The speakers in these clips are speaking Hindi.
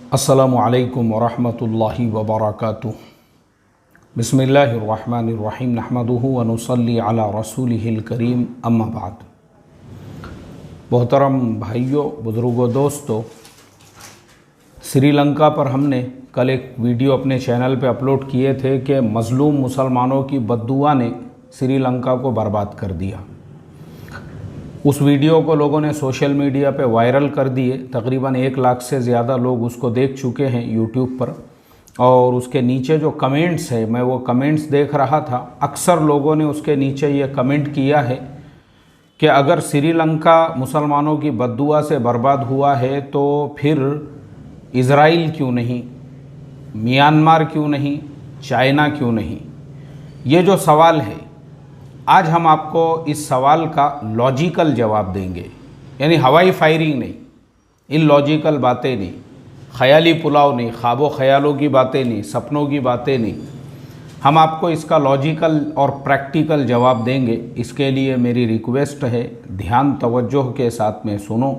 अस्सलामुअलैकुम वरहमतुल्लाहि वबरकातुह। बिस्मिल्लाहिर्रहमानिर्रहीम नहमदुहु व नुसल्ली अला रसूलिहिल करीम अम्मा बाद। मोहतरम भाइयों, बुज़ुर्गों, दोस्तों, श्रीलंका पर हमने कल एक वीडियो अपने चैनल पे अपलोड किए थे कि मज़लूम मुसलमानों की बद्दुआ ने श्रीलंका को बर्बाद कर दिया। उस वीडियो को लोगों ने सोशल मीडिया पे वायरल कर दिए। तकरीबन 1 लाख से ज़्यादा लोग उसको देख चुके हैं यूट्यूब पर। और उसके नीचे जो कमेंट्स है, मैं वो कमेंट्स देख रहा था। अक्सर लोगों ने उसके नीचे ये कमेंट किया है कि अगर श्रीलंका मुसलमानों की बद्दुआ से बर्बाद हुआ है तो फिर इज़राइल क्यों नहीं, म्यांमार क्यों नहीं, चाइना क्यों नहीं। ये जो सवाल है, आज हम आपको इस सवाल का लॉजिकल जवाब देंगे। यानी हवाई फायरिंग नहीं, इलॉजिकल बातें नहीं, ख़याली पुलाव नहीं, ख्वाबों ख़यालों की बातें नहीं, सपनों की बातें नहीं। हम आपको इसका लॉजिकल और प्रैक्टिकल जवाब देंगे। इसके लिए मेरी रिक्वेस्ट है, ध्यान तवज्जो के साथ में सुनो,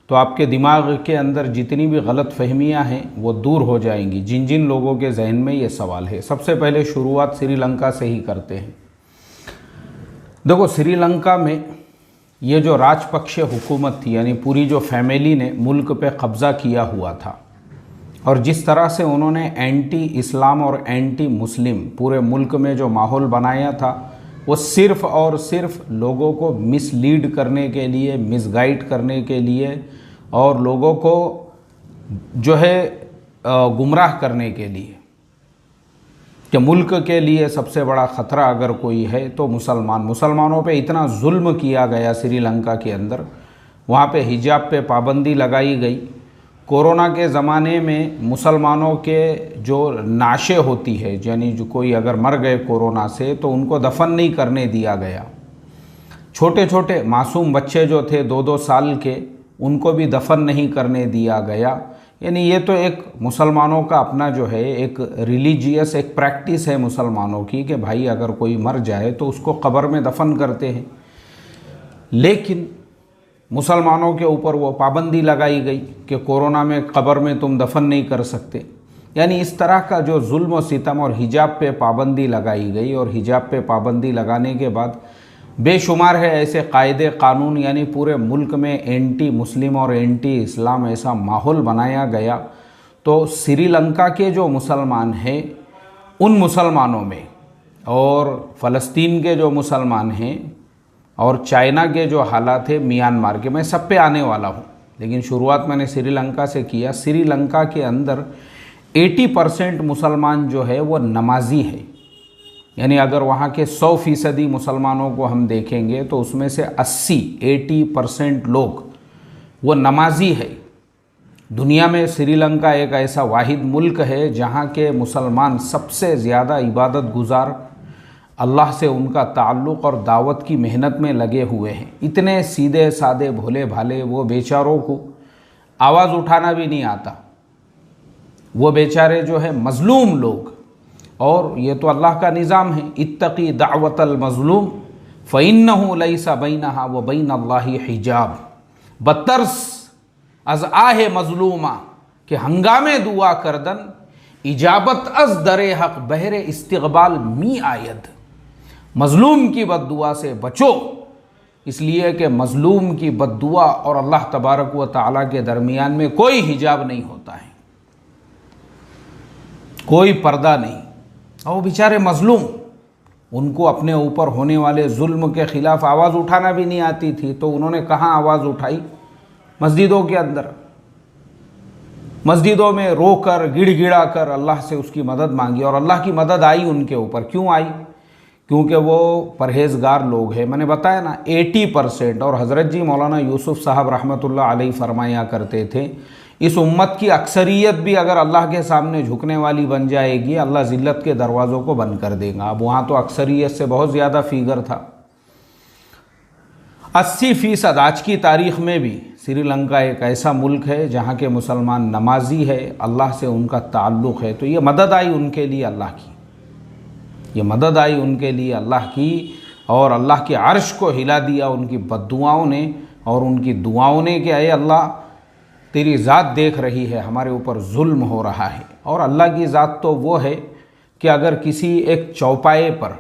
तो आपके दिमाग के अंदर जितनी भी गलत फहमियाँ हैं वो दूर हो जाएंगी, जिन जिन लोगों के जहन में ये सवाल है। सबसे पहले शुरुआत श्रीलंका से ही करते हैं। देखो, श्रीलंका में ये जो राजपक्षे हुकूमत थी, यानी पूरी जो फैमिली ने मुल्क पे कब्ज़ा किया हुआ था, और जिस तरह से उन्होंने एंटी इस्लाम और एंटी मुस्लिम पूरे मुल्क में जो माहौल बनाया था, वो सिर्फ़ और सिर्फ लोगों को मिसलीड करने के लिए, मिसगाइड करने के लिए, और लोगों को जो है गुमराह करने के लिए कि मुल्क के लिए सबसे बड़ा ख़तरा अगर कोई है तो मुसलमानों पे इतना जुल्म किया गया श्रीलंका के अंदर। वहाँ पे हिजाब पे पाबंदी लगाई गई। कोरोना के ज़माने में मुसलमानों के जो नाशे होती है, यानी जो कोई अगर मर गए कोरोना से तो उनको दफन नहीं करने दिया गया। छोटे छोटे मासूम बच्चे जो थे 2-2 साल के, उनको भी दफन नहीं करने दिया गया। यानी ये तो एक मुसलमानों का अपना जो है एक रिलीजियस एक प्रैक्टिस है मुसलमानों की कि भाई अगर कोई मर जाए तो उसको कब्र में दफन करते हैं। लेकिन मुसलमानों के ऊपर वो पाबंदी लगाई गई कि कोरोना में कब्र में तुम दफन नहीं कर सकते। यानी इस तरह का जो जुल्म और सितम, और हिजाब पे पाबंदी लगाई गई। और हिजाब पे पाबंदी लगाने के बाद बेशुमार है ऐसे कायदे कानून, यानी पूरे मुल्क में एंटी मुस्लिम और एंटी इस्लाम ऐसा माहौल बनाया गया। तो श्रीलंका के जो मुसलमान हैं, उन मुसलमानों में, और फ़लस्तीन के जो मुसलमान हैं, और चाइना के जो हालात है, म्यांमार के, मैं सब पे आने वाला हूँ, लेकिन शुरुआत मैंने श्रीलंका से किया। श्रीलंका के अंदर 80% मुसलमान जो है वो नमाजी है। यानी अगर वहाँ के 100% मुसलमानों को हम देखेंगे तो उसमें से 80% लोग वो नमाजी है। दुनिया में श्रीलंका एक ऐसा वाहिद मुल्क है जहाँ के मुसलमान सबसे ज़्यादा इबादत गुजार, अल्लाह से उनका ताल्लुक़ और दावत की मेहनत में लगे हुए हैं। इतने सीधे सादे भोले भाले, वो बेचारों को आवाज़ उठाना भी नहीं आता। वो बेचारे जो है मज़लूम लोग, और ये तो अल्लाह का निज़ाम है, इत्तकी दावतल मज़लूम फ़इन्नहु लैसा बैनहा व बैनल्लाहि हिजाब। बतर्स अज़ आहे मज़लूमा कि हंगामे दुआ करदन, इजाबत अज़ दरे हक़ बहरे इस्तिक़बाल मी आयद। मज़लूम की बद्दुआ से बचो, इसलिए कि मज़लूम की बद्दुआ और अल्लाह तबारक व तआला के दरमियान में कोई हिजाब नहीं होता है, कोई पर्दा नहीं। और वो बेचारे मज़लूम, उनको अपने ऊपर होने वाले जुल्म के ख़िलाफ़ आवाज़ उठाना भी नहीं आती थी, तो उन्होंने कहाँ आवाज़ उठाई? मस्जिदों के अंदर, मस्जिदों में रोकर गिड़गिड़ा कर अल्लाह से उसकी मदद मांगी, और अल्लाह की मदद आई उनके ऊपर। क्यों आई? क्योंकि वो परहेज़गार लोग हैं। मैंने बताया ना 80%। और हज़रत जी मौलाना यूसुफ साहब रहमतुल्लाह अलैहि फरमाया करते थे, इस उम्मत की अक्सरियत भी अगर अल्लाह के सामने झुकने वाली बन जाएगी, अल्लाह ज़िल्लत के दरवाज़ों को बंद कर देगा। अब वहाँ तो अक्सरियत से बहुत ज़्यादा फिगर था। 80% आज की तारीख़ में भी श्रीलंका एक ऐसा मुल्क है जहाँ के मुसलमान नमाजी है, अल्लाह से उनका ताल्लुक़ है। तो ये मदद आई उनके लिए अल्लाह की, ये मदद आई उनके लिए अल्लाह की, और अल्लाह के अर्श को हिला दिया उनकी बद्दुआओं ने और उनकी दुआओं ने कि अय अल्लाह तेरी ज़ात देख रही है हमारे ऊपर जुल्म हो रहा है। और अल्लाह की ज़ात तो वो है कि अगर किसी एक चौपाए पर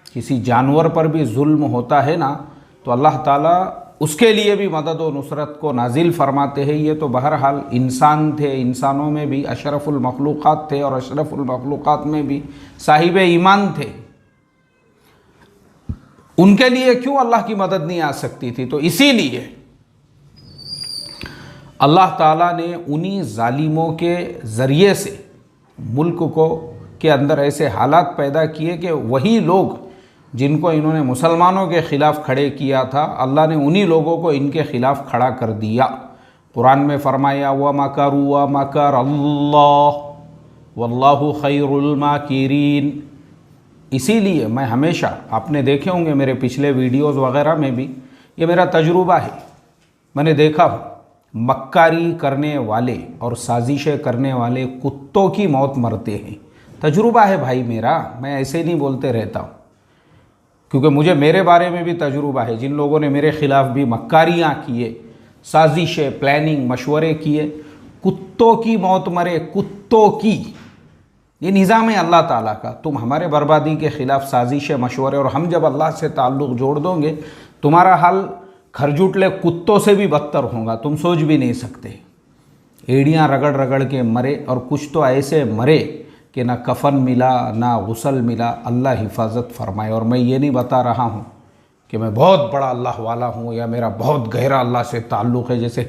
किसी जानवर पर भी जुल्म होता है ना, तो अल्लाह ताला उसके लिए भी मदद और नुसरत को नाजिल फरमाते हैं। ये तो बहरहाल इंसान थे, इंसानों में भी अशरफुल मखलूक़ात थे और अशरफुल मखलूक़ात में भी साहिब ईमान थे। उनके लिए क्यों अल्लाह की मदद नहीं आ सकती थी? तो इसीलिए अल्लाह ताला ने उन्हीं जालिमों के ज़रिए से मुल्क को के अंदर ऐसे हालात पैदा किए कि वही लोग जिनको इन्होंने मुसलमानों के ख़िलाफ़ खड़े किया था, अल्लाह ने उन्हीं लोगों को इनके ख़िलाफ़ खड़ा कर दिया। कुरान में फरमाया व मकर अल्लाह वल्लाहु खैरुल माकिरीन। इसीलिए मैं हमेशा, आपने देखे होंगे मेरे पिछले वीडियोस वगैरह में भी, ये मेरा तजुर्बा है, मैंने देखा हूँ मक्कारी करने वाले और साजिशें करने वाले कुत्तों की मौत मरते हैं। तजुर्बा है भाई मेरा, मैं ऐसे नहीं बोलते रहता हूँ, क्योंकि मुझे मेरे बारे में भी तजुर्बा है। जिन लोगों ने मेरे ख़िलाफ़ भी मक्कारियाँ किए, साजिशें, प्लानिंग, मशवरे किए, कुत्तों की मौत मरे, कुत्तों की। ये निज़ाम है अल्लाह ताला का। तुम हमारे बर्बादी के ख़िलाफ़ साजिशें, मशवरे, और हम जब अल्लाह से ताल्लुक़ जोड़ दोगे, तुम्हारा हाल खरजुटले कुत्तों से भी बदतर होगा, तुम सोच भी नहीं सकते। एड़ियाँ रगड़ रगड़ के मरे, और कुछ तो ऐसे मरे कि ना कफन मिला ना गुसल मिला। अल्लाह हिफाजत फरमाए। और मैं ये नहीं बता रहा हूँ कि मैं बहुत बड़ा अल्लाह वाला हूँ या मेरा बहुत गहरा अल्लाह से ताल्लुक़ है। जैसे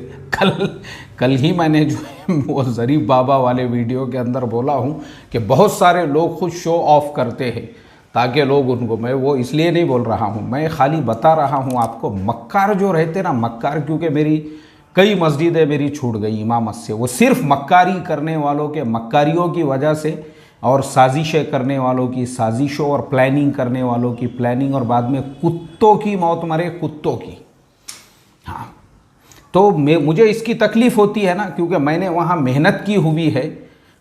कल ही मैंने जो है वो ज़रीफ बाबा वाले वीडियो के अंदर बोला हूँ कि बहुत सारे लोग खुद शो ऑफ करते हैं ताकि लोग उनको, मैं वो इसलिए नहीं बोल रहा हूँ, मैं खाली बता रहा हूँ आपको। मक्कार जो रहते ना, मक्कार, क्योंकि मेरी कई मस्जिदें मेरी छूट गई इमामत से, वो सिर्फ मक्कारी करने वालों के मक्कारियों की वजह से और साजिशें करने वालों की साजिशों और प्लानिंग करने वालों की प्लानिंग, और बाद में कुत्तों की मौत मरे, कुत्तों की। हाँ, तो मुझे इसकी तकलीफ़ होती है ना, क्योंकि मैंने वहाँ मेहनत की हुई है।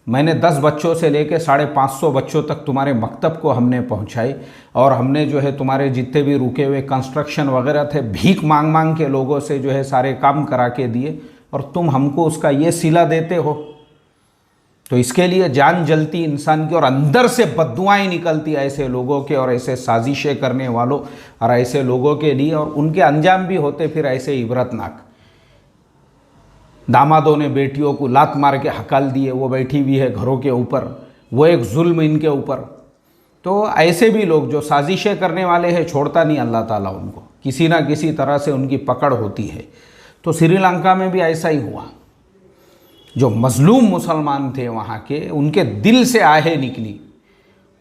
मैंने 10 बच्चों से लेकर 550 बच्चों तक तुम्हारे मकतब को हमने पहुँचाई, और हमने जो है तुम्हारे जितने भी रुके हुए कंस्ट्रक्शन वगैरह थे, भीख मांग मांग के लोगों से जो है सारे काम करा के दिए, और तुम हमको उसका ये सिला देते हो। तो इसके लिए जान जलती इंसान की, और अंदर से बद्दुआएं निकलती ऐसे लोगों के और ऐसे साजिशें करने वालों और ऐसे लोगों के लिए, और उनके अंजाम भी होते फिर ऐसे इबरतनाक। दामादों ने बेटियों को लात मार के हकाल दिए, वो बैठी हुई है घरों के ऊपर, वो एक जुल्म इनके ऊपर। तो ऐसे भी लोग जो साजिशें करने वाले हैं, छोड़ता नहीं अल्लाह ताला उनको, किसी ना किसी तरह से उनकी पकड़ होती है। तो श्रीलंका में भी ऐसा ही हुआ। जो मजलूम मुसलमान थे वहाँ के, उनके दिल से आहें निकली,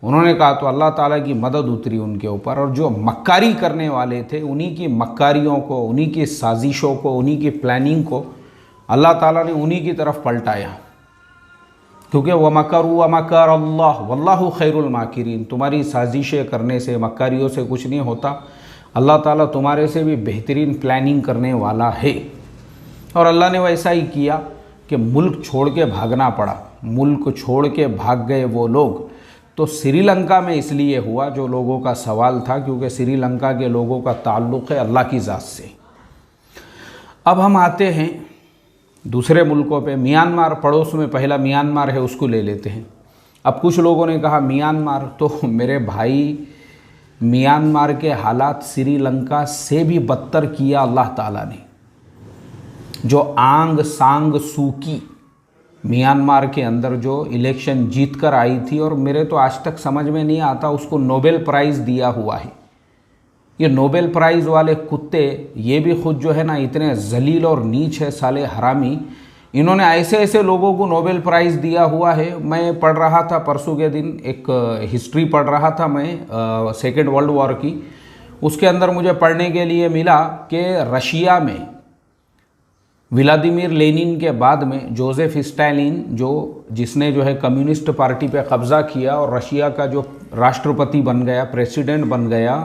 उन्होंने कहा तो अल्लाह ताला की मदद उतरी उनके ऊपर। और जो मक्कारी करने वाले थे, उन्हीं की मक्कारियों को, उन्हीं की साजिशों को, उन्हीं की प्लानिंग को अल्लाह ताला ने उन्हीं की तरफ पलटाया। क्योंकि व मकर अल्लाह वल्लाहु खैरुल माकिरीन। तुम्हारी साजिशें करने से, मक्कारियों से कुछ नहीं होता, अल्लाह ताला तुम्हारे से भी बेहतरीन प्लानिंग करने वाला है। और अल्लाह ने वैसा ही किया कि मुल्क छोड़ के भागना पड़ा, मुल्क छोड़ के भाग गए वो लोग। तो श्रीलंका में इसलिए हुआ, जो लोगों का सवाल था, क्योंकि श्रीलंका के लोगों का ताल्लुक़ है अल्लाह की ज़ात से। अब हम आते हैं दूसरे मुल्कों पे। म्यांमार पड़ोस में पहला म्यांमार है, उसको ले लेते हैं। अब कुछ लोगों ने कहा म्यांमार, तो मेरे भाई म्यांमार के हालात श्रीलंका से भी बदतर किया अल्लाह ताला ने। जो आंग सांग सूकी म्यांमार के अंदर जो इलेक्शन जीत कर आई थी, और मेरे तो आज तक समझ में नहीं आता, उसको नोबेल प्राइज़ दिया हुआ है। ये नोबेल प्राइज़ वाले कुत्ते, ये भी खुद जो है ना इतने जलील और नीच है साले हरामी, इन्होंने ऐसे ऐसे लोगों को नोबेल प्राइज़ दिया हुआ है। मैं पढ़ रहा था परसों के दिन, एक हिस्ट्री पढ़ रहा था मैं सेकेंड वर्ल्ड वॉर की। उसके अंदर मुझे पढ़ने के लिए मिला कि रशिया में व्लादिमीर लेनिन के बाद में जोसेफ स्टालिन, जिसने जो है कम्युनिस्ट पार्टी पे कब्ज़ा किया और रशिया का जो राष्ट्रपति बन गया, प्रेसिडेंट बन गया,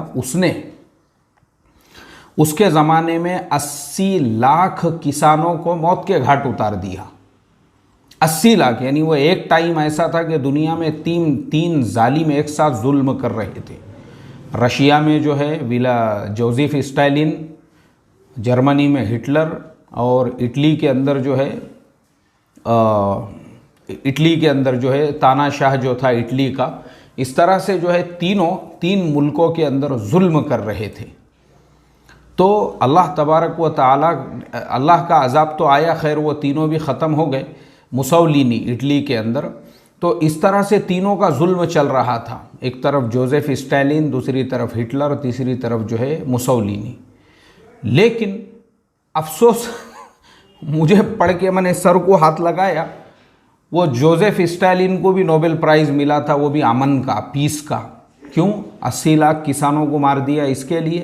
उसके ज़माने में 80 लाख किसानों को मौत के घाट उतार दिया। 80 लाख, यानी वो एक टाइम ऐसा था कि दुनिया में तीन जालिम एक साथ जुल्म कर रहे थे। रशिया में जो है जोसेफ स्टालिन, जर्मनी में हिटलर, और इटली के अंदर जो है तानाशाह जो था इटली का, इस तरह से जो है तीन मुल्कों के अंदर जुल्म कर रहे थे। तो अल्लाह तबारक व तआला, अल्लाह का अजाब तो आया, खैर वो तीनों भी ख़त्म हो गए। मुसौलिनी इटली के अंदर, तो इस तरह से तीनों का जुल्म चल रहा था। एक तरफ जोसेफ स्टालिन, दूसरी तरफ हिटलर, तीसरी तरफ जो है मुसौलिनी। लेकिन अफसोस मुझे पढ़ के मैंने सर को हाथ लगाया, वो जोसेफ स्टालिन को भी नोबेल प्राइज़ मिला था, वो भी अमन का, पीस का। क्यों? 80 लाख किसानों को मार दिया इसके लिए।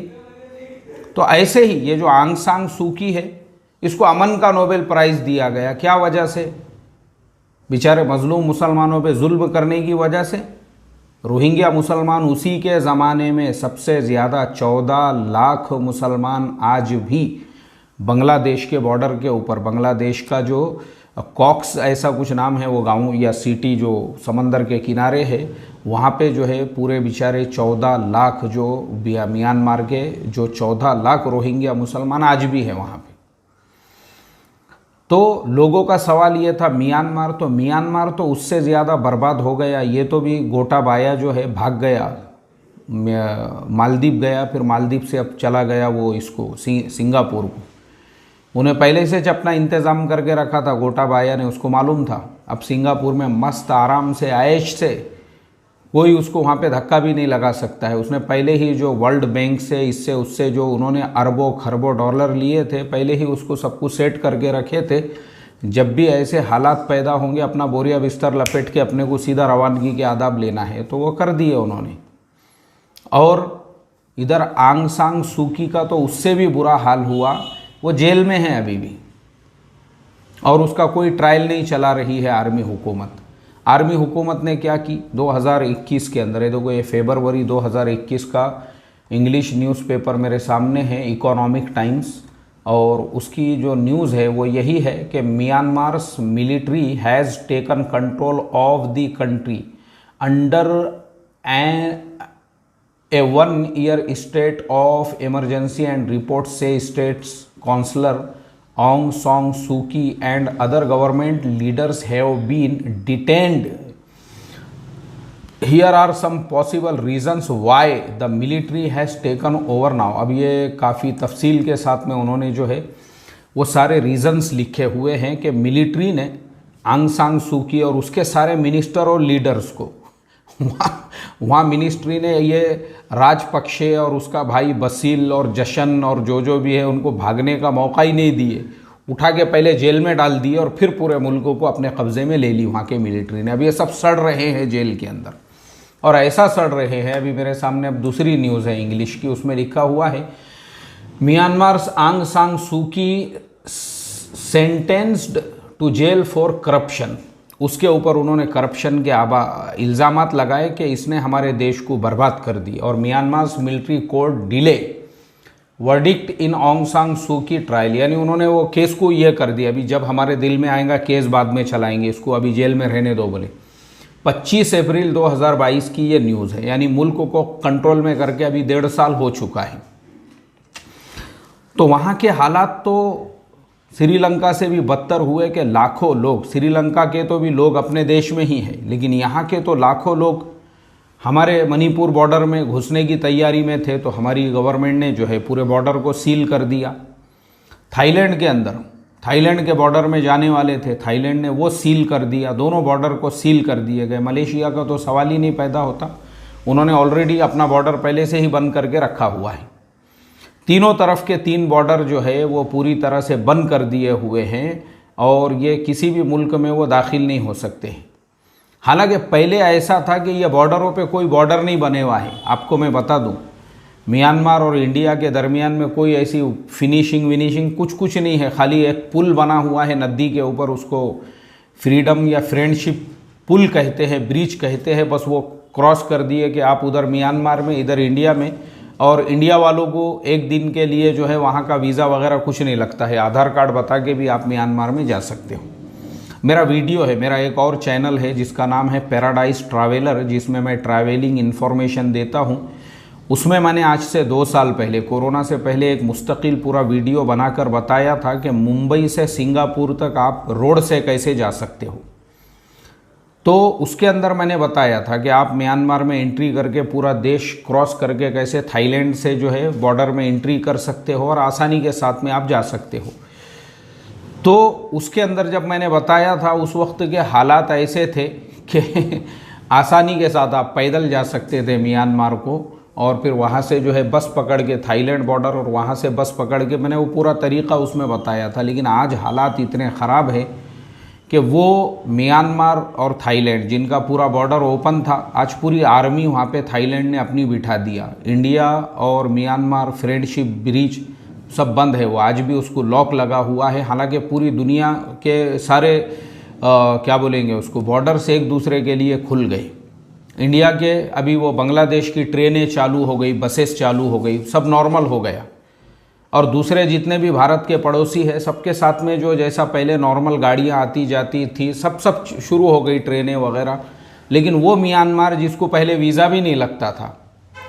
तो ऐसे ही ये जो आंग सान सूकी है, इसको अमन का नोबेल प्राइज़ दिया गया। क्या वजह से? बेचारे मजलूम मुसलमानों पे जुल्म करने की वजह से। रोहिंग्या मुसलमान उसी के ज़माने में सबसे ज़्यादा 14 लाख मुसलमान आज भी बांग्लादेश के बॉर्डर के ऊपर, बांग्लादेश का जो कॉक्स ऐसा कुछ नाम है वो गांव या सिटी जो समंदर के किनारे है, वहाँ पे जो है पूरे बेचारे 14 लाख जो म्यांमार के जो 14 लाख रोहिंग्या मुसलमान आज भी है वहाँ पे। तो लोगों का सवाल ये था म्यांमार तो उससे ज़्यादा बर्बाद हो गया। ये तो भी गोटाबाया जो है भाग गया, मालदीव गया, फिर मालदीव से अब चला गया वो इसको सिंगापुर को। उन्हें पहले से अपना इंतज़ाम करके रखा था गोटाबाया ने, उसको मालूम था अब सिंगापुर में मस्त आराम से आयश से कोई उसको वहाँ पे धक्का भी नहीं लगा सकता है। उसने पहले ही जो वर्ल्ड बैंक से इससे उससे जो उन्होंने अरबों खरबों डॉलर लिए थे, पहले ही उसको सब कुछ सेट करके रखे थे। जब भी ऐसे हालात पैदा होंगे, अपना बोरिया बिस्तर लपेट के अपने को सीधा रवानगी के आदाब लेना है, तो वो कर दिए उन्होंने। और इधर आंग सान सूकी का तो उससे भी बुरा हाल हुआ, वो जेल में है अभी भी, और उसका कोई ट्रायल नहीं चला रही है आर्मी हुकूमत। आर्मी हुकूमत ने क्या की 2021 के अंदर, ये देखो ये फरवरी 2021 का इंग्लिश न्यूज़पेपर मेरे सामने है, इकोनॉमिक टाइम्स, और उसकी जो न्यूज़ है वो यही है कि Myanmar's military has taken control of the country under a 1 year state of emergency, and reports say state's councillor Aung San Suu Kyi and other government leaders have been detained. Here are some possible reasons why the military has taken over now. अब ये काफ़ी तफसील के साथ में उन्होंने जो है वो सारे रीजंस लिखे हुए हैं कि मिलिट्री ने आंग सान सू की और उसके सारे मिनिस्टर और लीडर्स को वहाँ मिनिस्ट्री ने ये राजपक्षे और उसका भाई बसील और जशन और जो भी है उनको भागने का मौका ही नहीं दिए, उठा के पहले जेल में डाल दिए और फिर पूरे मुल्कों को अपने कब्ज़े में ले ली वहाँ के मिलिट्री ने। अब ये सब सड़ रहे हैं जेल के अंदर, और ऐसा सड़ रहे हैं, अभी मेरे सामने अब दूसरी न्यूज़ है इंग्लिश की, उसमें लिखा हुआ है म्यांमार्स आंग San Suu Kyi sentenced to jail for corruption. उसके ऊपर उन्होंने करप्शन के इल्ज़ामात लगाए कि इसने हमारे देश को बर्बाद कर दी। और Myanmar's military court delay verdict in Aung San Suu की ट्रायल, यानी उन्होंने वो केस को ये कर दिया, अभी जब हमारे दिल में आएगा केस बाद में चलाएंगे, इसको अभी जेल में रहने दो बोले। 25 अप्रैल 2022 की ये न्यूज़ है, यानी मुल्क को कंट्रोल में करके अभी 1.5 साल हो चुका है। तो वहाँ के हालात तो श्रीलंका से भी बदतर हुए कि लाखों लोग, श्रीलंका के तो भी लोग अपने देश में ही हैं, लेकिन यहाँ के तो लाखों लोग हमारे मणिपुर बॉर्डर में घुसने की तैयारी में थे, तो हमारी गवर्नमेंट ने जो है पूरे बॉर्डर को सील कर दिया। थाईलैंड के अंदर, थाईलैंड के बॉर्डर में जाने वाले थे, थाईलैंड ने वो सील कर दिया, दोनों बॉर्डर को सील कर दिए गए। मलेशिया का तो सवाल ही नहीं पैदा होता, उन्होंने ऑलरेडी अपना बॉर्डर पहले से ही बंद करके रखा हुआ है। तीनों तरफ के 3 बॉर्डर जो है वो पूरी तरह से बंद कर दिए हुए हैं, और ये किसी भी मुल्क में वो दाखिल नहीं हो सकते। हालांकि पहले ऐसा था कि ये बॉर्डरों पे कोई बॉर्डर नहीं बने हुआ है। आपको मैं बता दूं, म्यांमार और इंडिया के दरमियान में कोई ऐसी फिनिशिंग कुछ नहीं है, खाली एक पुल बना हुआ है नदी के ऊपर, उसको फ्रीडम या फ्रेंडशिप पुल कहते हैं, ब्रिज कहते हैं। बस वो क्रॉस कर दिए कि आप उधर म्यांमार में, इधर इंडिया में, और इंडिया वालों को एक दिन के लिए जो है वहाँ का वीज़ा वगैरह कुछ नहीं लगता है, आधार कार्ड बता के भी आप म्यांमार में जा सकते हो। मेरा वीडियो है, मेरा एक और चैनल है जिसका नाम है पैराडाइज ट्रैवलर, जिसमें मैं ट्रैवलिंग इन्फॉर्मेशन देता हूँ। उसमें मैंने आज से 2 साल पहले, कोरोना से पहले, एक मुस्तकिल पूरा वीडियो बनाकर बताया था कि मुंबई से सिंगापुर तक आप रोड से कैसे जा सकते हो। तो उसके अंदर मैंने बताया था कि आप म्यांमार में एंट्री करके पूरा देश क्रॉस करके कैसे थाईलैंड से जो है बॉर्डर में एंट्री कर सकते हो और आसानी के साथ में आप जा सकते हो। तो उसके अंदर जब मैंने बताया था, उस वक्त के हालात ऐसे थे कि आसानी के साथ आप पैदल जा सकते थे म्यांमार को, और फिर वहाँ से जो है बस पकड़ के थाईलैंड बॉर्डर, और वहाँ से बस पकड़ के, मैंने वो पूरा तरीक़ा उसमें बताया था। लेकिन आज हालात इतने ख़राब है कि वो म्यांमार और थाईलैंड, जिनका पूरा बॉर्डर ओपन था, आज पूरी आर्मी वहाँ पे थाईलैंड ने अपनी बिठा दिया। इंडिया और म्यांमार फ्रेंडशिप ब्रिज सब बंद है, वो आज भी उसको लॉक लगा हुआ है। हालांकि पूरी दुनिया के सारे क्या बोलेंगे उसको, बॉर्डर्स एक दूसरे के लिए खुल गए। इंडिया के अभी वो बांग्लादेश की ट्रेनें चालू हो गई, बसेस चालू हो गई, सब नॉर्मल हो गया। और दूसरे जितने भी भारत के पड़ोसी हैं, सबके साथ में जो जैसा पहले नॉर्मल गाड़ियां आती जाती थी, सब शुरू हो गई, ट्रेनें वगैरह। लेकिन वो म्यांमार जिसको पहले वीज़ा भी नहीं लगता था,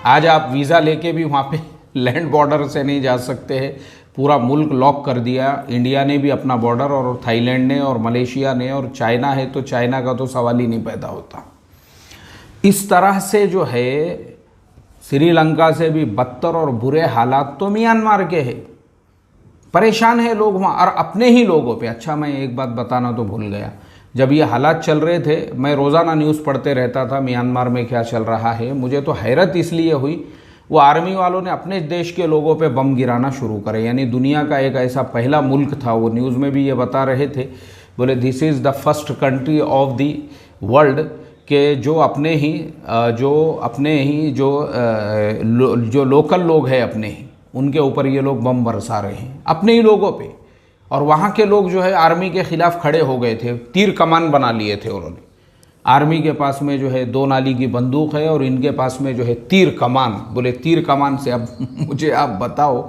आज आप वीज़ा लेके भी वहाँ पे लैंड बॉर्डर से नहीं जा सकते हैं। पूरा मुल्क लॉक कर दिया। इंडिया ने भी अपना बॉर्डर, और थाईलैंड ने, और मलेशिया ने, और चाइना है तो चाइना का तो सवाल ही नहीं पैदा होता। इस तरह से जो है श्रीलंका से भी बदतर और बुरे हालात तो म्यांमार के हैं। परेशान है लोग वहाँ, और अपने ही लोगों पे। अच्छा, मैं एक बात बताना तो भूल गया, जब ये हालात चल रहे थे, मैं रोज़ाना न्यूज़ पढ़ते रहता था म्यांमार में क्या चल रहा है। मुझे तो हैरत इसलिए हुई, वो आर्मी वालों ने अपने देश के लोगों पे बम गिराना शुरू करे। यानी दुनिया का एक ऐसा पहला मुल्क था, वो न्यूज़ में भी ये बता रहे थे, बोले this is the first country of the world के जो अपने ही जो लोकल लोग हैं अपने ही, उनके ऊपर ये लोग बम बरसा रहे हैं, अपने ही लोगों पे। और वहाँ के लोग जो है आर्मी के ख़िलाफ़ खड़े हो गए थे, तीर कमान बना लिए थे उन्होंने। आर्मी के पास में जो है 2 नाली की बंदूक है, और इनके पास में जो है तीर कमान। बोले तीर कमान से, अब मुझे आप बताओ,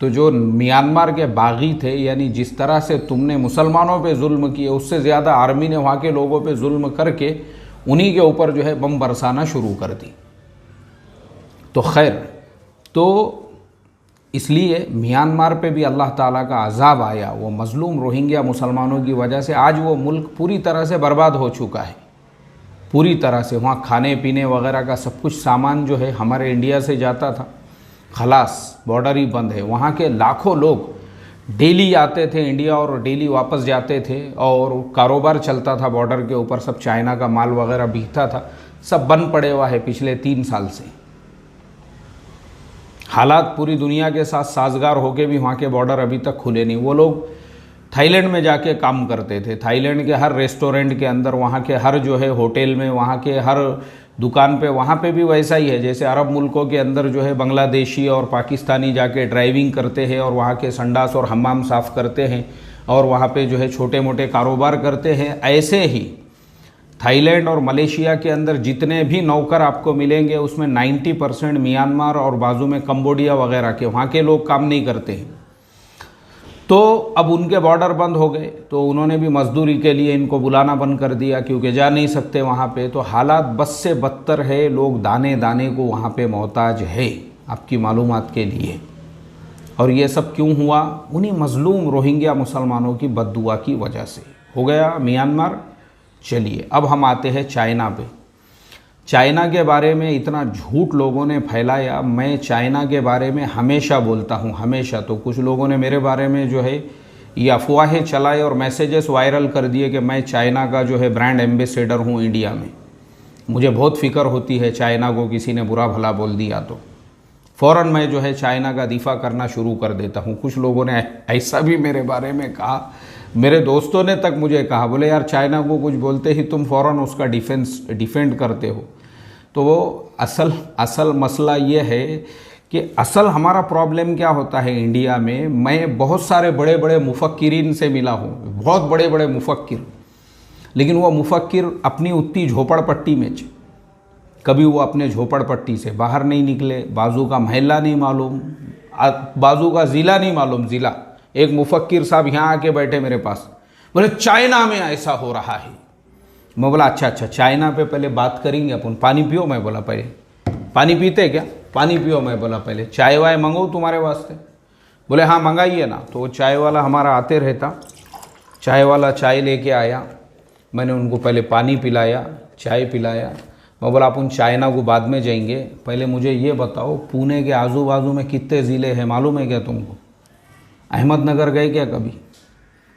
तो जो म्यांमार के बागी थे, यानी जिस तरह से तुमने मुसलमानों पे जुल्म किए, उससे ज़्यादा आर्मी ने वहाँ के लोगों पे जुल्म करके उन्हीं के ऊपर जो है बम बरसाना शुरू कर दी। तो खैर, तो इसलिए म्यांमार पे भी अल्लाह ताला का अजाब आया, वो मज़लूम रोहिंग्या मुसलमानों की वजह से। आज वो मुल्क पूरी तरह से बर्बाद हो चुका है, पूरी तरह से। वहाँ खाने पीने वगैरह का सब कुछ सामान जो है हमारे इंडिया से जाता था, खलास, बॉर्डर ही बंद है। वहाँ के लाखों लोग डेली आते थे इंडिया और डेली वापस जाते थे, और कारोबार चलता था बॉर्डर के ऊपर। सब चाइना का माल वगैरह बिकता था, सब बंद पड़े हुआ है पिछले 3 साल से। हालात पूरी दुनिया के साथ साजगार होके भी वहाँ के बॉर्डर अभी तक खुले नहीं। वो लोग थाईलैंड में जाके काम करते थे, थाईलैंड के हर रेस्टोरेंट के अंदर, वहाँ के हर जो है होटल में, वहाँ के हर दुकान पे, वहाँ पे भी वैसा ही है जैसे अरब मुल्कों के अंदर जो है बांग्लादेशी और पाकिस्तानी जाके ड्राइविंग करते हैं और वहाँ के संडास और हम्माम साफ़ करते हैं, और वहाँ पे जो है छोटे मोटे कारोबार करते हैं। ऐसे ही थाईलैंड और मलेशिया के अंदर जितने भी नौकर आपको मिलेंगे, उसमें 90% म्यांमार और बाजू में कंबोडिया वगैरह के, वहाँ के लोग काम नहीं करते हैं। तो अब उनके बॉर्डर बंद हो गए, तो उन्होंने भी मजदूरी के लिए इनको बुलाना बंद कर दिया, क्योंकि जा नहीं सकते वहाँ पे। तो हालात बस से बदतर है, लोग दाने दाने को वहाँ पे मोहताज है, आपकी मालूमात के लिए। और ये सब क्यों हुआ? उन्हीं मजलूम रोहिंग्या मुसलमानों की बद्दुआ की वजह से हो गया म्यांमार। चलिए, अब हम आते हैं चाइना पे। चाइना के बारे में इतना झूठ लोगों ने फैलाया। मैं चाइना के बारे में हमेशा बोलता हूँ, हमेशा। तो कुछ लोगों ने मेरे बारे में जो है ये अफवाहें चलाए और मैसेजेस वायरल कर दिए कि मैं चाइना का जो है ब्रांड एम्बेसडर हूँ इंडिया में। मुझे बहुत फ़िक्र होती है, चाइना को किसी ने बुरा भला बोल दिया तो फ़ौरन मैं जो है चाइना का दिफा करना शुरू कर देता हूँ। कुछ लोगों ने ऐसा भी मेरे बारे में कहा, मेरे दोस्तों ने तक मुझे कहा, बोले यार चाइना को कुछ बोलते ही तुम फ़ौरन उसका डिफेंड करते हो। तो वो असल मसला ये है कि असल हमारा प्रॉब्लम क्या होता है इंडिया में। मैं बहुत सारे बड़े बड़े मुफक्किरीन से मिला हूँ, बहुत बड़े बड़े मुफक्किर, लेकिन वो मुफक्किर अपनी उतनी झोपड़पट्टी में, कभी वो अपने झोपड़पट्टी से बाहर नहीं निकले, बाजू का महल्ला नहीं मालूम, बाजू का ज़िला नहीं मालूम, ज़िला। एक मुफक्किर साहब यहाँ आके बैठे मेरे पास, बोले चाइना में ऐसा हो रहा है। मैं बोला अच्छा चाइना पे पहले बात करेंगे अपन, पानी पियो। मैं बोला पहले पानी पीते क्या? पानी पियो। मैं बोला पहले चाय वाय मंगाऊँ तुम्हारे वास्ते? बोले हाँ मंगाइए ना। तो वो चाय वाला हमारा आते रहता, चाय वाला चाय लेके आया, मैंने उनको पहले पानी पिलाया, चाय पिलाया। मैं बोला अपन चाइना को बाद में जाएंगे, पहले मुझे ये बताओ पुणे के आजू बाजू में कितने ज़िले हैं मालूम है क्या तुमको? अहमदनगर गए क्या कभी?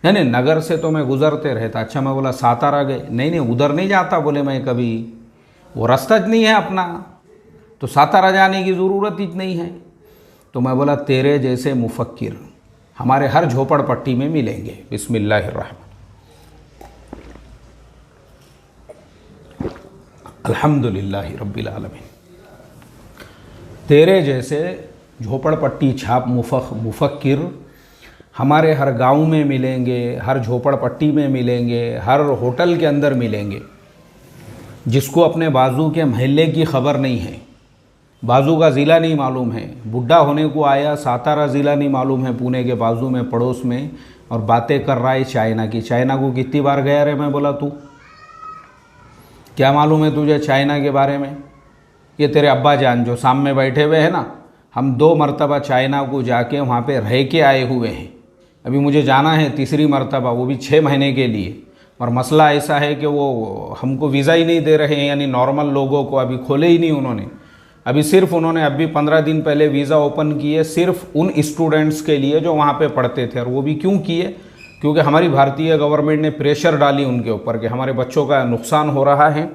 नहीं, नगर से तो मैं गुजरते रहता। अच्छा, मैं बोला सातारा गए? नहीं उधर नहीं जाता बोले मैं कभी, वो रास्ता ज नहीं है अपना, तो सातारा जाने की ज़रूरत ही नहीं है। तो मैं बोला तेरे जैसे मुफक्किर हमारे हर झोपड़पट्टी में मिलेंगे। बिस्मिल्लाहिर्रहमान, अल्हम्दुलिल्लाहि रब्बिल आलमीन। तेरे जैसे झोपड़पट्टी छाप मुफक्किर हमारे हर गांव में मिलेंगे, हर झोपड़पट्टी में मिलेंगे, हर होटल के अंदर मिलेंगे। जिसको अपने बाजू के महल्ले की खबर नहीं है, बाजू का ज़िला नहीं मालूम है, बुढ़ा होने को आया सातारा ज़िला नहीं मालूम है, पुणे के बाजू में पड़ोस में, और बातें कर रहा है चाइना की। चाइना को कितनी बार गया रे? मैं बोला तू क्या मालूम है तुझे चाइना के बारे में? ये तेरे अब्बा जान जो सामने बैठे हुए हैं ना, हम 2 मरतबा चाइना को जाके वहाँ पे रह के आए हुए हैं। अभी मुझे जाना है 3री मरतबा, वो भी 6 महीने के लिए। और मसला ऐसा है कि वो हमको वीज़ा ही नहीं दे रहे हैं, यानी नॉर्मल लोगों को अभी खोले ही नहीं उन्होंने। अभी सिर्फ उन्होंने अभी 15 दिन पहले वीज़ा ओपन किए सिर्फ उन स्टूडेंट्स के लिए जो वहाँ पे पढ़ते थे। और वो भी क्यों किए? क्योंकि हमारी भारतीय गवर्नमेंट ने प्रेशर डाली उनके ऊपर कि हमारे बच्चों का नुकसान हो रहा है,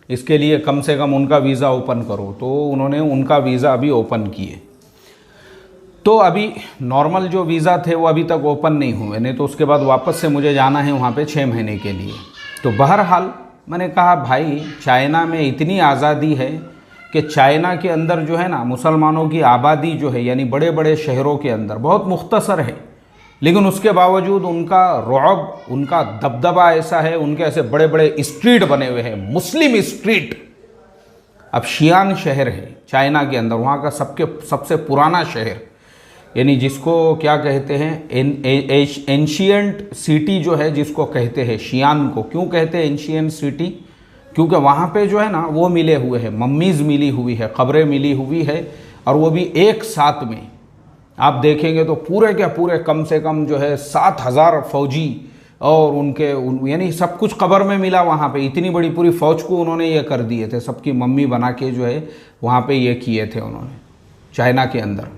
इसके लिए कम से कम उनका वीज़ा ओपन करो। तो उन्होंने उनका वीज़ा अभी ओपन किए। तो अभी नॉर्मल जो वीज़ा थे वो अभी तक ओपन नहीं हुए, नहीं तो उसके बाद वापस से मुझे जाना है वहाँ पे 6 महीने के लिए। तो बहरहाल मैंने कहा भाई चाइना में इतनी आज़ादी है कि चाइना के अंदर जो है ना मुसलमानों की आबादी जो है, यानी बड़े बड़े शहरों के अंदर बहुत मुख्तसर है, लेकिन उसके बावजूद उनका रौब, उनका दबदबा ऐसा है, उनके ऐसे बड़े बड़े स्ट्रीट बने हुए हैं, मुस्लिम स्ट्रीट। अब शियान शहर है चाइना के अंदर, वहाँ का सबसे पुराना शहर, यानी जिसको क्या कहते हैं एंशियंट सिटी जो है, जिसको कहते हैं शियान को। क्यों कहते हैं एंशियंट सिटी? क्योंकि वहाँ पे जो है ना वो मिले हुए हैं, मम्मीज़ मिली हुई है, ख़बरें मिली हुई है, और वो भी एक साथ में। आप देखेंगे तो पूरे के पूरे कम से कम जो है 7000 फौजी और उनके यानी सब कुछ कब्र में मिला वहाँ पे। इतनी बड़ी पूरी फ़ौज को उन्होंने ये कर दिए थे, सबकी मम्मी बना के जो है वहाँ पे ये किए थे उन्होंने चाइना के अंदर।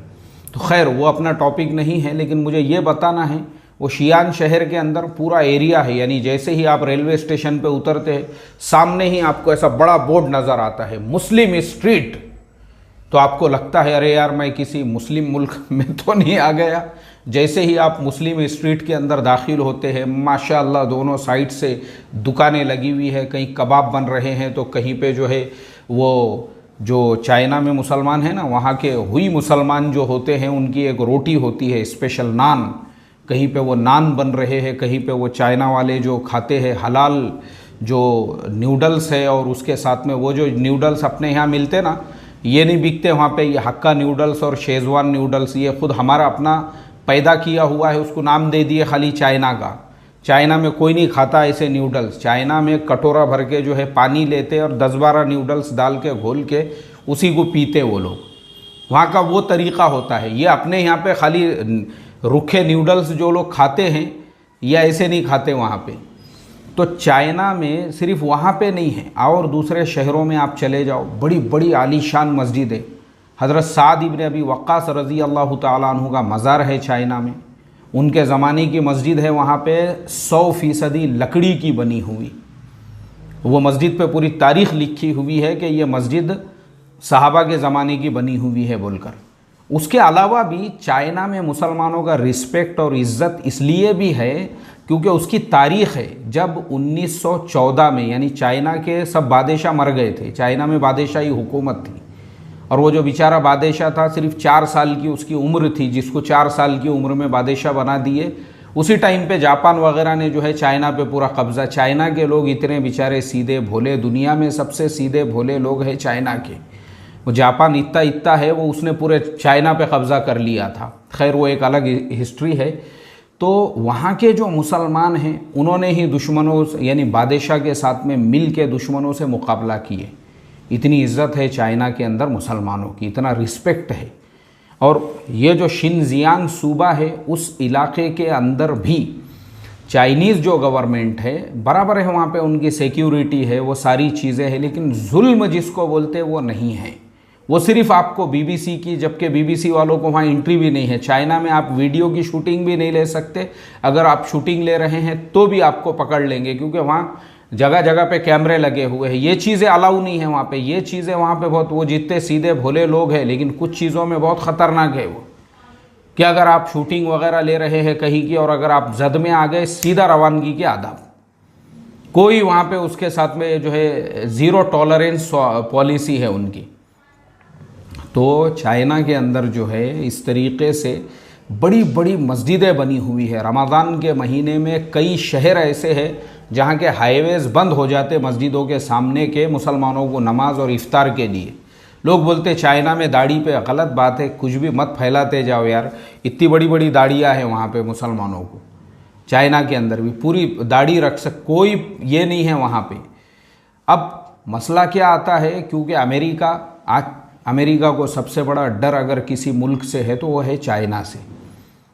तो खैर वो अपना टॉपिक नहीं है, लेकिन मुझे ये बताना है वो शियान शहर के अंदर पूरा एरिया है, यानी जैसे ही आप रेलवे स्टेशन पे उतरते हैं सामने ही आपको ऐसा बड़ा बोर्ड नज़र आता है मुस्लिम स्ट्रीट। तो आपको लगता है अरे यार मैं किसी मुस्लिम मुल्क में तो नहीं आ गया। जैसे ही आप मुस्लिम स्ट्रीट के अंदर दाखिल होते हैं, माशाअल्लाह दोनों साइड से दुकानें लगी हुई है, कहीं कबाब बन रहे हैं तो कहीं पे जो है वो जो चाइना में मुसलमान है ना, वहाँ के हुई मुसलमान जो होते हैं उनकी एक रोटी होती है स्पेशल नान, कहीं पे वो नान बन रहे हैं, कहीं पे वो चाइना वाले जो खाते हैं हलाल जो नूडल्स है, और उसके साथ में वो जो नूडल्स अपने यहाँ मिलते ना, ये नहीं बिकते वहाँ पे, ये हक्का नूडल्स और शेजवान नूडल्स, ये खुद हमारा अपना पैदा किया हुआ है, उसको नाम दे दिए खाली चाइना का। चाइना में कोई नहीं खाता ऐसे नूडल्स। चाइना में कटोरा भर के जो है पानी लेते और 10-12 नूडल्स डाल के घोल के उसी को पीते वो लोग। वहाँ का वो तरीक़ा होता है। ये अपने यहाँ पे खाली रूखे नूडल्स जो लोग खाते हैं ये ऐसे नहीं खाते वहाँ पे। तो चाइना में सिर्फ वहाँ पे नहीं है, और दूसरे शहरों में आप चले जाओ, बड़ी बड़ी आलीशान मस्जिदें। हज़रत साद इब्न अबी वक्कास रज़ी अल्लाह ताला अन्हु का मज़ार है चाइना में, उनके ज़माने की मस्जिद है, वहाँ पे 100% लकड़ी की बनी हुई। वो मस्जिद पे पूरी तारीख़ लिखी हुई है कि ये मस्जिद सहाबा के ज़माने की बनी हुई है बोलकर। उसके अलावा भी चाइना में मुसलमानों का रिस्पेक्ट और इज़्ज़त इसलिए भी है क्योंकि उसकी तारीख़ है। जब 1914 में, यानी चाइना के सब बादशाह मर गए थे, चाइना में बादशाही हुकूमत थी, और वो जो बेचारा बादशाह था सिर्फ 4 साल की उसकी उम्र थी, जिसको 4 साल की उम्र में बादशाह बना दिए। उसी टाइम पे जापान वगैरह ने जो है चाइना पे पूरा कब्ज़ा। चाइना के लोग इतने बेचारे सीधे भोले, दुनिया में सबसे सीधे भोले लोग हैं चाइना के। वो जापान इतना है, वो उसने पूरे चाइना पे कब्ज़ा कर लिया था। खैर वो एक अलग हिस्ट्री है। तो वहाँ के जो मुसलमान हैं उन्होंने ही दुश्मनों यानी बादशाह के साथ में मिल के दुश्मनों से मुकाबला किए। इतनी इज्जत है चाइना के अंदर मुसलमानों की, इतना रिस्पेक्ट है। और ये जो शिनजियांग सूबा है उस इलाके के अंदर भी चाइनीज़ जो गवर्नमेंट है बराबर है, वहाँ पे उनकी सिक्योरिटी है, वो सारी चीज़ें हैं, लेकिन जुल्म जिसको बोलते हैं वो नहीं है। वो सिर्फ आपको बीबीसी की, जबकि बीबीसी वालों को वहाँ एंट्री भी नहीं है। चाइना में आप वीडियो की शूटिंग भी नहीं ले सकते, अगर आप शूटिंग ले रहे हैं तो भी आपको पकड़ लेंगे, क्योंकि वहाँ जगह जगह पे कैमरे लगे हुए हैं। ये चीज़ें अलाउ नहीं है वहाँ पे, ये चीज़ें वहाँ पे बहुत, वो जितने सीधे भोले लोग हैं लेकिन कुछ चीज़ों में बहुत ख़तरनाक है वो, कि अगर आप शूटिंग वगैरह ले रहे हैं कहीं की और अगर आप जद में आ गए, सीधा रवानगी के आदाब, कोई वहाँ पे उसके साथ में जो है ज़ीरो टॉलरेंस पॉलिसी है उनकी। तो चाइना के अंदर जो है इस तरीके से बड़ी बड़ी मस्जिदें बनी हुई है। रमज़ान के महीने में कई शहर ऐसे हैं जहाँ के हाईवेज़ बंद हो जाते मस्जिदों के सामने के, मुसलमानों को नमाज और इफ्तार के लिए। लोग बोलते चाइना में दाढ़ी पे, गलत बात है, कुछ भी मत फैलाते जाओ यार, इतनी बड़ी बड़ी दाढ़ियाँ हैं वहाँ पे मुसलमानों को। चाइना के अंदर भी पूरी दाढ़ी रख कोई ये नहीं है वहाँ पे। अब मसला क्या आता है, क्योंकि अमेरिका को सबसे बड़ा डर अगर किसी मुल्क से है तो वो है चाइना से।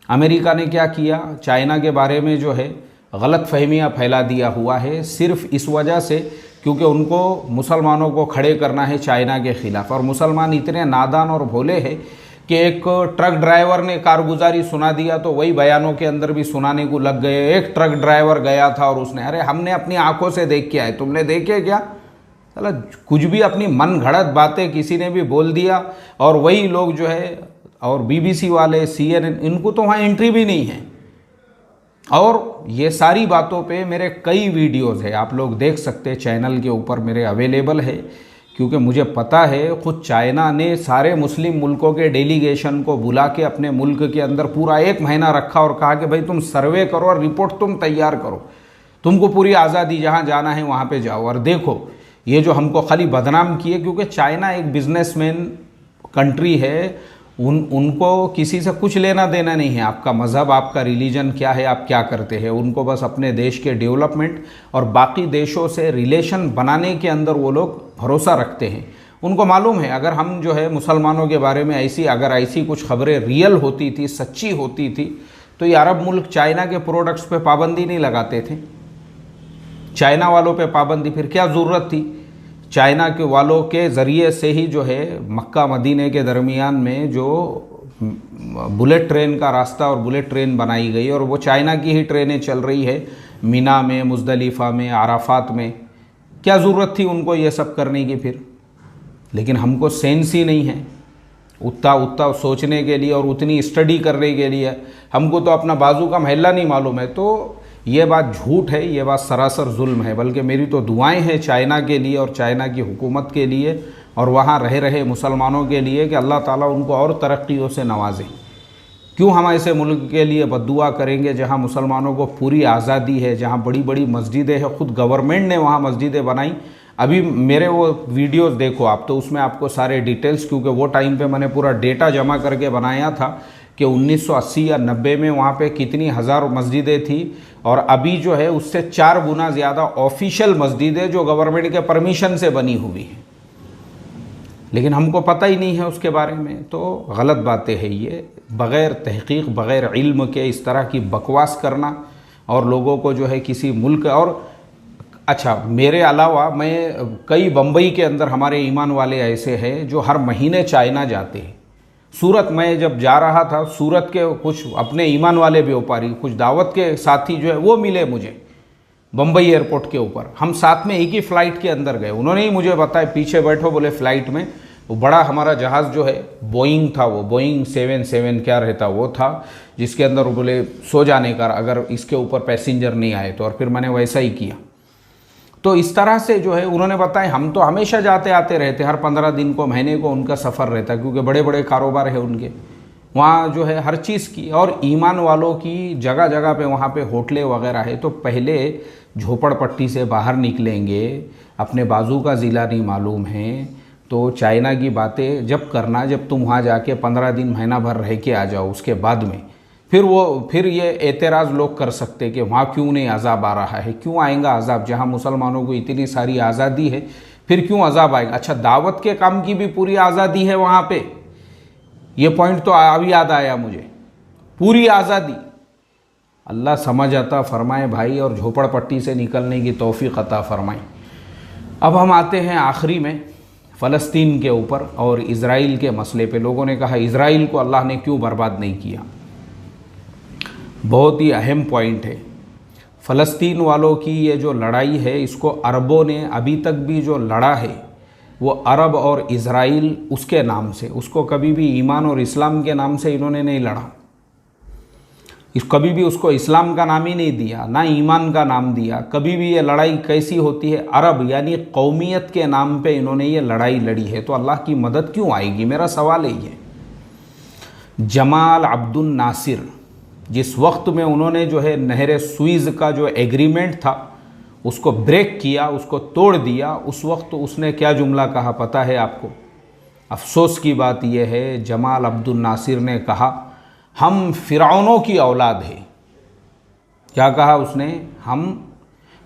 अमेरिका ने क्या किया, चाइना के बारे में जो है गलत फहमियाँ फैला दिया हुआ है, सिर्फ इस वजह से क्योंकि उनको मुसलमानों को खड़े करना है चाइना के ख़िलाफ़। और मुसलमान इतने नादान और भोले हैं कि एक ट्रक ड्राइवर ने कारगुजारी सुना दिया तो वही बयानों के अंदर भी सुनाने को लग गए। एक ट्रक ड्राइवर गया था और उसने, अरे हमने अपनी आंखों से देख के आए, तुमने देखे क्या? चला कुछ भी अपनी मन घड़त बातें किसी ने भी बोल दिया। और वही लोग जो है, और बीबीसी वाले, CNN, इनको तो वहाँ एंट्री भी नहीं है। और ये सारी बातों पे मेरे कई वीडियोज़ है, आप लोग देख सकते हैं, चैनल के ऊपर मेरे अवेलेबल है, क्योंकि मुझे पता है खुद चाइना ने सारे मुस्लिम मुल्कों के डेलीगेशन को बुला के अपने मुल्क के अंदर पूरा 1 महीना रखा और कहा कि भाई तुम सर्वे करो और रिपोर्ट तुम तैयार करो, तुमको पूरी आज़ादी, जहाँ जाना है वहाँ पे जाओ। और देखो ये जो हमको खाली बदनाम किए, क्योंकि चाइना एक बिजनेसमैन कंट्री है, उनको किसी से कुछ लेना देना नहीं है, आपका मज़हब, आपका रिलीजन क्या है, आप क्या करते हैं। उनको बस अपने देश के डेवलपमेंट और बाकी देशों से रिलेशन बनाने के अंदर वो लोग भरोसा रखते हैं। उनको मालूम है अगर हम जो है मुसलमानों के बारे में ऐसी कुछ खबरें रियल होती थी, सच्ची होती थी, तो ये अरब मुल्क चाइना के प्रोडक्ट्स पे पाबंदी नहीं लगाते थे। चाइना वालों पे पाबंदी फिर क्या ज़रूरत थी? चाइना के वालों के ज़रिए से ही जो है मक्का मदीने के दरमियान में जो बुलेट ट्रेन का रास्ता और बुलेट ट्रेन बनाई गई, और वो चाइना की ही ट्रेनें चल रही है मीना में, मुज़दलिफ़ा में, आराफात में। क्या ज़रूरत थी उनको ये सब करने की फिर? लेकिन हमको सेंस ही नहीं है उतना सोचने के लिए और उतनी स्टडी करने के लिए। हमको तो अपना बाजू का महल्ला नहीं मालूम है। तो ये बात झूठ है, ये बात सरासर जुल्म है। बल्कि मेरी तो दुआएं हैं चाइना के लिए और चाइना की हुकूमत के लिए और वहाँ रह रहे मुसलमानों के लिए कि अल्लाह ताला उनको और तरक्कियों से नवाजे। क्यों हम ऐसे मुल्क के लिए बद्दुआ करेंगे जहाँ मुसलमानों को पूरी आज़ादी है, जहाँ बड़ी बड़ी मस्जिदें हैं, ख़ुद गवर्नमेंट ने वहाँ मस्जिदें बनाई। अभी मेरे वो वीडियोस देखो आप, तो उसमें आपको सारे डिटेल्स, क्योंकि वो टाइम पे मैंने पूरा डेटा जमा करके बनाया था कि 1980 या 90 में वहाँ पे कितनी हज़ार मस्जिदें थी, और अभी जो है उससे 4 गुना ज़्यादा ऑफिशियल मस्जिदें जो गवर्नमेंट के परमिशन से बनी हुई हैं। लेकिन हमको पता ही नहीं है उसके बारे में। तो गलत बातें हैं ये, बग़ैर तहक़ीक़, बग़ैर इल्म के इस तरह की बकवास करना और लोगों को जो है किसी मुल्क। और अच्छा, मेरे अलावा मैं कई, बम्बई के अंदर हमारे ईमान वाले ऐसे हैं जो हर महीने चाइना जाते हैं। सूरत में जब जा रहा था, सूरत के कुछ अपने ईमान वाले व्यापारी, कुछ दावत के साथी जो है वो मिले मुझे बम्बई एयरपोर्ट के ऊपर। हम साथ में एक ही फ़्लाइट के अंदर गए। उन्होंने ही मुझे बताया, पीछे बैठो बोले फ़्लाइट में, वो बड़ा हमारा जहाज़ जो है बोइंग था, वो बोइंग 77 क्या रहता वो था, जिसके अंदर बोले सो जाने का अगर इसके ऊपर पैसेंजर नहीं आए तो। और फिर मैंने वैसा ही किया। तो इस तरह से जो है उन्होंने बताया, हम तो हमेशा जाते आते रहते, हर 15 दिन को, महीने को उनका सफ़र रहता, क्योंकि बड़े बड़े कारोबार है उनके वहाँ जो है हर चीज़ की। और ईमान वालों की जगह जगह पे वहाँ पे होटलें वगैरह है। तो पहले झोपड़पट्टी से बाहर निकलेंगे, अपने बाजू का ज़िला नहीं मालूम है, तो चाइना की बातें जब करना, जब तुम वहाँ जाके 15 दिन, महीना भर रह के आ जाओ, उसके बाद में फिर ये एतराज़ लोग कर सकते कि वहाँ क्यों नहीं अज़ाब आ रहा है। क्यों आएगा अज़ाब जहाँ मुसलमानों को इतनी सारी आज़ादी है, फिर क्यों अजाब आएगा? अच्छा, दावत के काम की भी पूरी आज़ादी है वहाँ पे, ये पॉइंट तो अभी याद आया मुझे, पूरी आज़ादी। अल्लाह समझ अता फरमाए भाई, और झोपड़पट्टी से निकलने की तौफीक अता फरमाए। अब हम आते हैं आखिरी में फ़लस्तीन के ऊपर और इज़राइल के मसले पे। लोगों ने कहा इज़राइल को अल्लाह ने क्यों बर्बाद नहीं किया? बहुत ही अहम पॉइंट है। फ़लस्तीन वालों की ये जो लड़ाई है, इसको अरबों ने अभी तक भी जो लड़ा है वो अरब और इज़राइल उसके नाम से, उसको कभी भी ईमान और इस्लाम के नाम से इन्होंने नहीं लड़ा। कभी भी उसको इस्लाम का नाम ही नहीं दिया, ना ईमान का नाम दिया। कभी भी ये लड़ाई कैसी होती है? अरब यानी कौमियत के नाम पे इन्होंने ये लड़ाई लड़ी है। तो अल्लाह की मदद क्यों आएगी? मेरा सवाल यही है। जमाल अब्दुल नासिर, जिस वक्त में उन्होंने जो है नहर सुइज़ का जो एग्रीमेंट था उसको ब्रेक किया, उसको तोड़ दिया, उस वक्त उसने क्या जुमला कहा पता है आपको? अफसोस की बात यह है, जमाल अब्दुल नासिर ने कहा हम फ़िरौनों की औलाद है। क्या कहा उसने? हम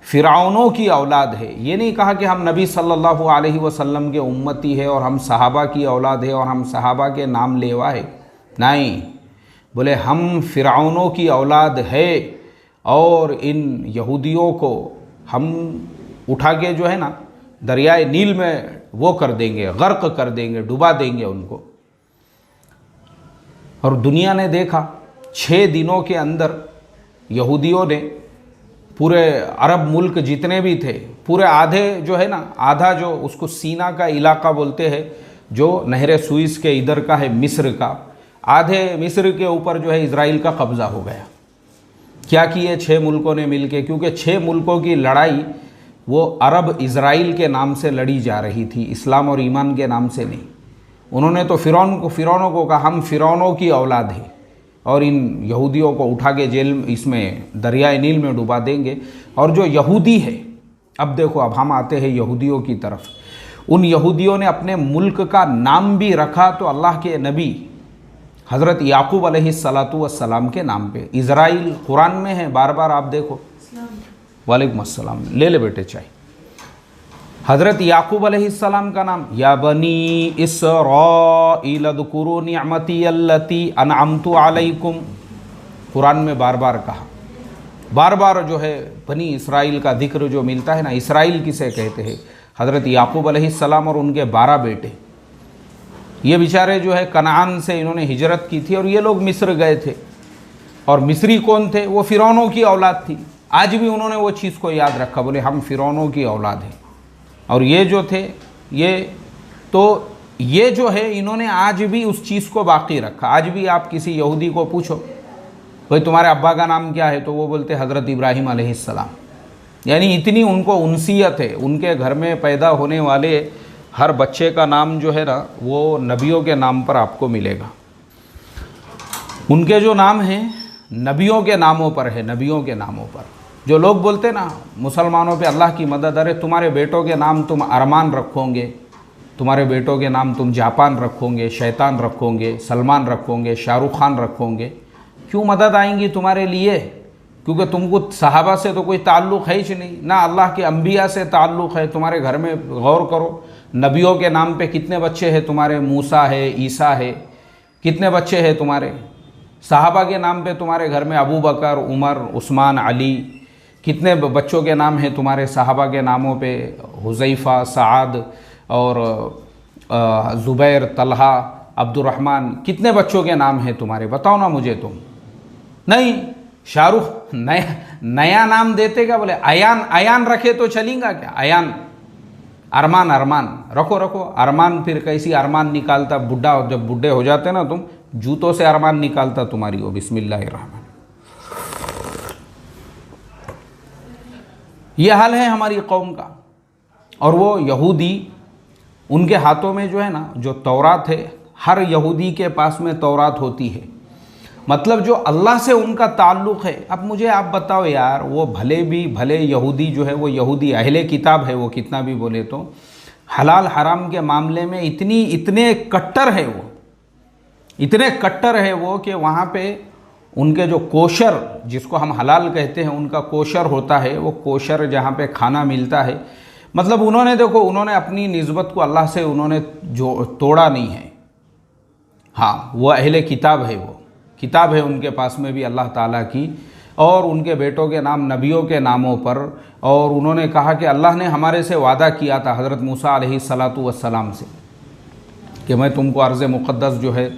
फ़िरौनों की औलाद है। ये नहीं कहा कि हम नबी सल्लल्लाहु अलैहि वसल्लम के उम्मती है और हम सहाबा की औलाद है और हम सहाबा के नाम लेवा है। नहीं, बोले हम फ़िरौनों की औलाद है और इन यहूदियों को हम उठा के जो है ना दरियाए नील में वो कर देंगे, गर्क कर देंगे, डुबा देंगे उनको। और दुनिया ने देखा 6 दिनों के अंदर यहूदियों ने पूरे अरब मुल्क जितने भी थे, पूरे आधे जो है ना, आधा जो उसको सीना का इलाका बोलते हैं, जो नहर सुइस के इधर का है, मिस्र का, आधे मिस्र के ऊपर जो है इज़राइल का कब्ज़ा हो गया। क्या किए 6 मुल्कों ने मिलके? क्योंकि 6 मुल्कों की लड़ाई वो अरब इज़राइल के नाम से लड़ी जा रही थी, इस्लाम और ईमान के नाम से नहीं। उन्होंने तो फ़िरौनों को कहा हम फ़िरौनों की औलाद हैं और इन यहूदियों को उठा के जेल इसमें दरियाए नील में डुबा देंगे। और जो यहूदी है, अब देखो, अब हम आते हैं यहूदियों की तरफ। उन यहूदियों ने अपने मुल्क का नाम भी रखा तो अल्लाह के नबी हज़रत याकूब अलैहिस्सलातु वस्सलाम के नाम पे। इज़राइल कुरान में है, बार बार आप देखो। वालेकुम अस्सलाम, ले ले बेटे चाय। हज़रत याकूब अलैहिस्सलाम का नाम, या बनी इस्राईल ज़कुरू निअमती अल्लती अनअमतु अलैकुम, कुरान में बार बार कहा। बार बार जो है बनी इसराइल का जिक्र जो मिलता है ना, इसराइल किसे कहते हैं? हज़रत याकूब अलैहिस्सलाम और उनके 12 बेटे। ये बेचारे जो है कनान से इन्होंने हिजरत की थी और ये लोग मिस्र गए थे। और मिस्री कौन थे? वो फ़िरौनों की औलाद थी। आज भी उन्होंने वो चीज़ को याद रखा, बोले हम फ़िरौनों की औलाद हैं। और ये जो थे ये जो है इन्होंने आज भी उस चीज़ को बाकी रखा। आज भी आप किसी यहूदी को पूछो भाई तुम्हारे अब्बा का नाम क्या है, तो वो बोलते हज़रत इब्राहीम अलैहिस्सलाम। यानी इतनी उनको उनसियत है। उनके घर में पैदा होने वाले हर बच्चे का नाम जो है ना, वो नबियों के नाम पर आपको मिलेगा। उनके जो नाम हैं नबियों के नामों पर है, नबियों के नामों पर। जो लोग बोलते ना मुसलमानों पे अल्लाह की मदद, अरे तुम्हारे बेटों के नाम तुम अरमान रखोगे, तुम्हारे बेटों के नाम तुम जापान रखोगे, शैतान रखोगे, सलमान रखोगे, शाहरुख खान रखोगे, क्यों मदद आएंगी तुम्हारे लिए? क्योंकि तुमको सहाबा से तो कोई ताल्लुक़ है ही नहीं, ना अल्लाह के अंबिया से ताल्लुक़ है। तुम्हारे घर में गौर करो, नबियों के नाम पे कितने बच्चे हैं तुम्हारे? मूसा है, ईसा है, कितने बच्चे हैं तुम्हारे? सहाबा के नाम पे तुम्हारे घर में अबू बकर, उमर, उस्मान, अली, कितने बच्चों के नाम हैं तुम्हारे? सहाबा के नामों पे हुज़ैफ़ा, साद और ज़ुबैर, तलहा, अब्दुर्रहमान, कितने बच्चों के नाम हैं तुम्हारे? बताओ ना मुझे तुम। नहीं, शाहरुख नया नाम देते क्या? बोले अयान रखे तो चलेगा क्या? अयान, अरमान रखो। अरमान फिर कैसी अरमान निकालता बुढ़ा, जब बुढ़े हो जाते ना तुम, जूतों से अरमान निकालता तुम्हारी वो। बिस्मिल्लाहिर्रहमान। ये हाल है हमारी कौम का। और वो यहूदी, उनके हाथों में जो है ना, जो तौरात है, हर यहूदी के पास में तौरात होती है। मतलब जो अल्लाह से उनका ताल्लुक़ है। अब मुझे आप बताओ यार, वो भले यहूदी जो है, वो यहूदी अहले किताब है, वो कितना भी बोले तो हलाल हराम के मामले में इतने कट्टर है वो, इतने कट्टर है वो कि वहाँ पे उनके जो कोशर, जिसको हम हलाल कहते हैं, उनका कोशर होता है। वो कोशर जहाँ पे खाना मिलता है, मतलब उन्होंने देखो, उन्होंने अपनी निस्बत को अल्लाह से उन्होंने जो तोड़ा नहीं है। हाँ, वो अहले किताब है, वो किताब है उनके पास में भी अल्लाह ताला की, और उनके बेटों के नाम नबियों के नामों पर। और उन्होंने कहा कि अल्लाह ने हमारे से वादा किया था हज़रत मूसा अलैहिस्सलातु वस्सलाम से कि मैं तुमको अर्ज़ मुक़द्दस जो है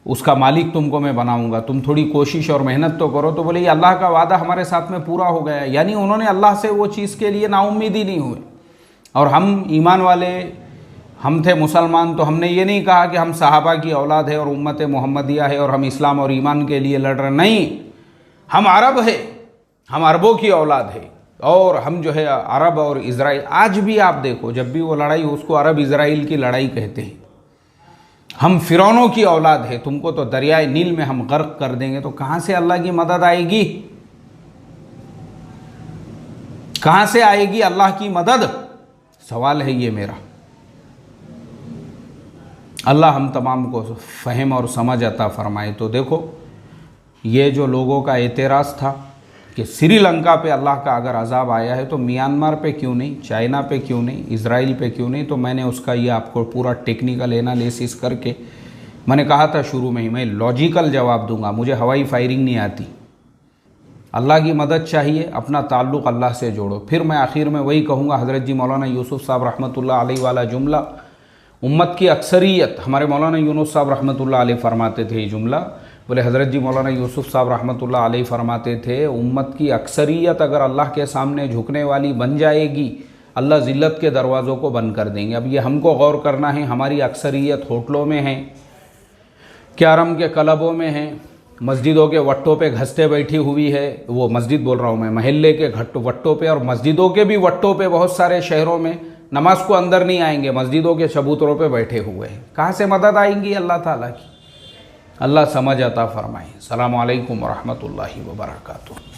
उसका मालिक तुमको मैं बनाऊंगा, तुम थोड़ी कोशिश और मेहनत तो करो। तो बोले ये अल्लाह का वादा हमारे साथ में पूरा हो गया। यानी उन्होंने अल्लाह से वो चीज़ के लिए नाउम्मीद ही नहीं हुए। और हम ईमान वाले, हम थे मुसलमान, तो हमने ये नहीं कहा कि हम सहाबा की औलाद है और उम्मत मोहम्मदिया है और हम इस्लाम और ईमान के लिए लड़ रहे। नहीं, हम अरब है, हम अरबों की औलाद है, और हम जो है अरब और इज़राइल। आज भी आप देखो, जब भी वो लड़ाई उसको अरब इज़राइल की लड़ाई कहते हैं। हम फ़िरौनों की औलाद है, तुमको तो दरियाए नील में हम गर्क कर देंगे। तो कहाँ से अल्लाह की मदद आएगी? कहाँ से आएगी अल्लाह की मदद? सवाल है ये मेरा। अल्लाह हम तमाम को फ़हम और समझ अता फ़रमाए। तो देखो, ये जो लोगों का एतराज़ था कि श्रीलंका पे अल्लाह का अगर अज़ाब आया है तो म्यांमार पे क्यों नहीं, चाइना पे क्यों नहीं, इज़राइल पे क्यों नहीं, तो मैंने उसका ये आपको पूरा टेक्निकल एनालिसिस करके मैंने कहा था शुरू में ही, मैं लॉजिकल जवाब दूंगा, मुझे हवाई फायरिंग नहीं आती। अल्लाह की मदद चाहिए, अपना ताल्लुक़ अल्लाह से जोड़ो। फिर मैं आखिर में वही कहूँगा, हज़रत जी मौलाना यूसुफ़ साहब रहमतुल्लाह अलैहि वाला जुमला, उम्मत की अक्सरियत, हमारे मौलाना यूनुस साहब रहमतुल्लाह अलैहि फरमाते थे ये जुमला। बोले हज़रत जी मौलाना यूसुफ़ साहब रहमतुल्लाह अलैहि फरमाते थे, उम्मत की अक्सरियत अगर अल्लाह के सामने झुकने वाली बन जाएगी, अल्लाह ज़िल्लत के दरवाज़ों को बंद कर देंगे। अब ये हमको गौर करना है, हमारी अक्सरियत होटलों में है, क्यारम के क्लबों में है, मस्जिदों के वट्टों पे घसते बैठी हुई है। वो मस्जिद बोल रहा हूँ मैं, महल्ले के वट्टों पे और मस्जिदों के भी वट्टों पे बहुत सारे शहरों में नमाज को अंदर नहीं आएंगे, मस्जिदों के चबूतरों पे बैठे हुए हैं। कहाँ से मदद आएंगी अल्लाह ताला की? अल्लाह समझ अता फरमाए। अस्सलामु अलैकुम व रहमतुल्लाहि व बरकातुहू।